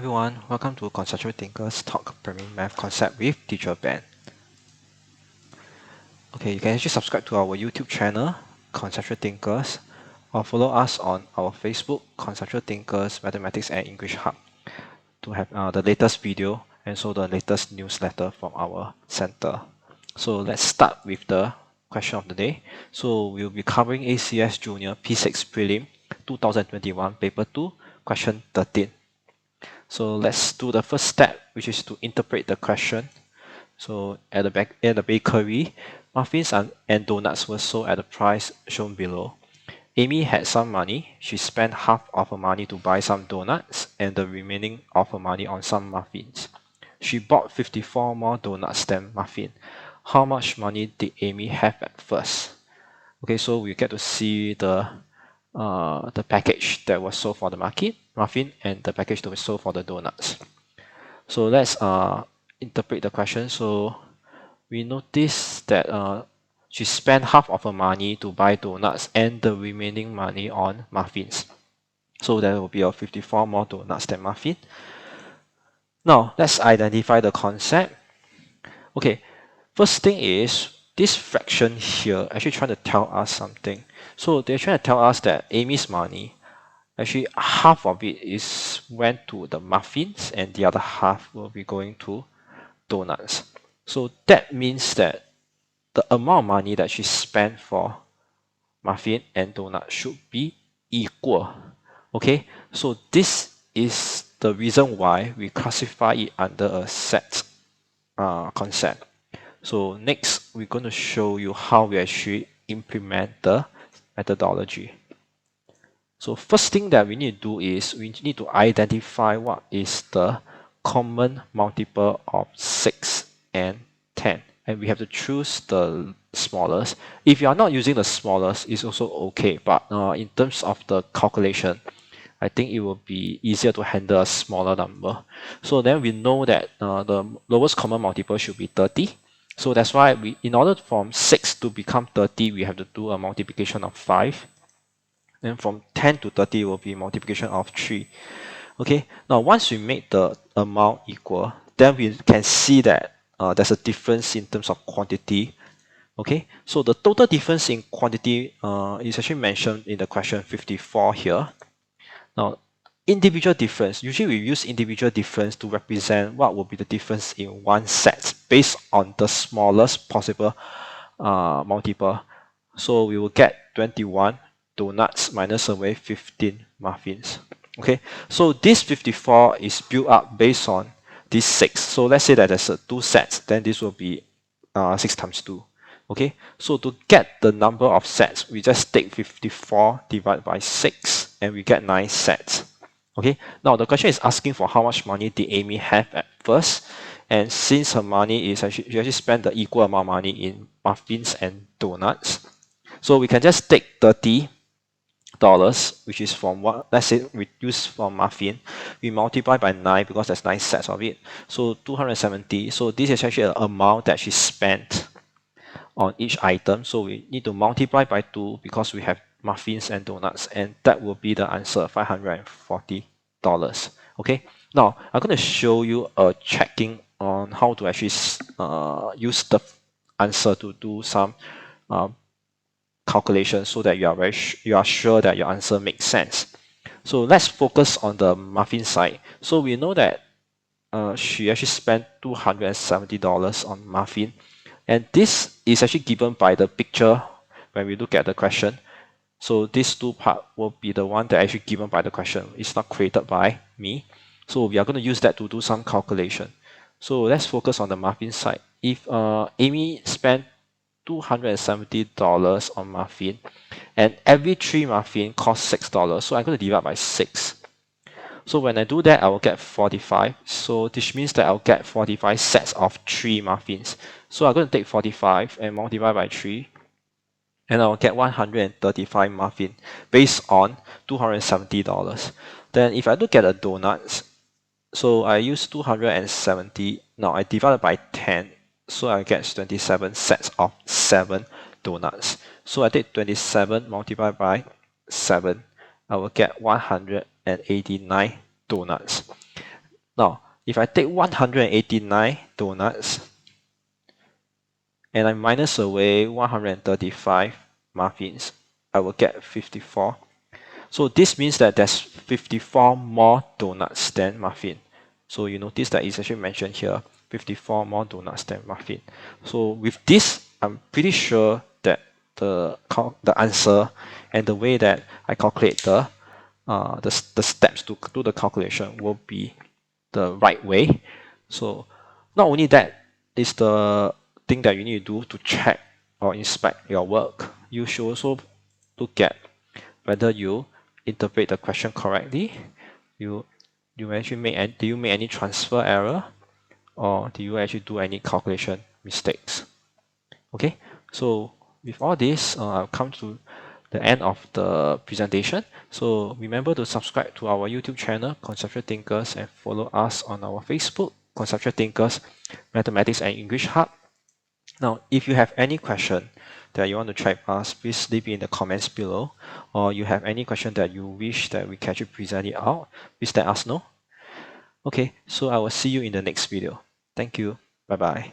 Everyone, welcome to Conceptual Thinkers Talk Prelim Math Concept with Teacher Ben. Okay, you can actually subscribe to our YouTube channel, Conceptual Thinkers, or follow us on our Facebook, Conceptual Thinkers Mathematics and English Hub, to have the latest video and so the latest newsletter from our center. So let's start with the question of the day. So we'll be covering ACS Junior P6 Prelim 2021 Paper 2, Question 13. So let's do the first step, which is to interpret the question. So at the bakery, muffins and donuts were sold at the price shown below. Amy had some money. She spent half of her money to buy some donuts and the remaining of her money on some muffins. She bought 54 more donuts than muffin. How much money did Amy have at first? Okay, so we get to see the package that was sold for the muffin and the package that was sold for the donuts. So let's interpret the question. So we notice that she spent half of her money to buy donuts and the remaining money on muffins. So there will be 54 more donuts than muffin. Now let's identify the concept. Okay, first thing is this fraction here actually trying to tell us something. So they're trying to tell us that Amy's money, actually half of it went to the muffins and the other half will be going to donuts. So that means that the amount of money that she spent for muffin and donut should be equal. Okay, so this is the reason why we classify it under a set concept. So next, we're going to show you how we actually implement the methodology. So first thing that we need to do is we need to identify what is the common multiple of 6 and 10. And we have to choose the smallest. If you are not using the smallest, it's also okay. But in terms of the calculation, I think it will be easier to handle a smaller number. So then we know that the lowest common multiple should be 30. So that's why in order from 6 to become 30, we have to do a multiplication of 5. Then from 10 to 30 will be multiplication of 3. Okay, now once we make the amount equal, then we can see that there's a difference in terms of quantity. Okay, so the total difference in quantity is actually mentioned in the question 54 here. Now, individual difference, usually we use individual difference to represent what will be the difference in one set based on the smallest possible multiple. So we will get 21 donuts minus away 15 muffins. Okay, so this 54 is built up based on this 6. So let's say that there's 2 sets, then this will be 6 times 2. Okay, so to get the number of sets, we just take 54 divided by 6 and we get 9 sets. Okay, now the question is asking for how much money did Amy have at first, and since her money is she actually spent the equal amount of money in muffins and donuts, so we can just take $30, which is from what, let's say we use for muffin, we multiply by 9 because there's 9 sets of it, so 270. So this is actually an amount that she spent on each item, so we need to multiply by 2 because we have muffins and donuts, and that will be the answer, $540. Okay, now I'm going to show you a checking on how to actually use the answer to do some calculations so that you are sure that your answer makes sense. So let's focus on the muffin side. So we know that she actually spent $270 on muffin, and this is actually given by the picture when we look at the question. So these two parts will be the one that actually given by the question. It's not created by me. So we are going to use that to do some calculation. So let's focus on the muffin side. If Amy spent $270 on muffin, and every 3 muffin costs $6, so I'm going to divide by 6. So when I do that, I will get 45. So this means that I'll get 45 sets of 3 muffins. So I'm going to take 45 and multiply by 3. And I'll get 135 muffins based on $270. Then if I look at the donuts, so I use 270. Now I divide by 10. So I get 27 sets of 7 donuts. So I take 27 multiplied by 7. I will get 189 donuts. Now, if I take 189 donuts and I minus away 135 muffins, I will get 54. So this means that there's 54 more donuts than muffin. So you notice that it's actually mentioned here, 54 more donuts than muffin. So with this, I'm pretty sure that the answer and the way that I calculate the steps to do the calculation will be the right way. So not only that is the thing that you need to do to check or inspect your work. You should also look at whether you interpret the question correctly. You actually do you make any transfer error, or do you actually do any calculation mistakes? Okay, so with all this, I've come to the end of the presentation. So remember to subscribe to our YouTube channel, Conceptual Thinkers, and follow us on our Facebook, Conceptual Thinkers, Mathematics and English Hub. Now, if you have any question that you want to try us, please leave it in the comments below. Or you have any question that you wish that we can actually present it out, please let us know. Okay, so I will see you in the next video. Thank you. Bye-bye.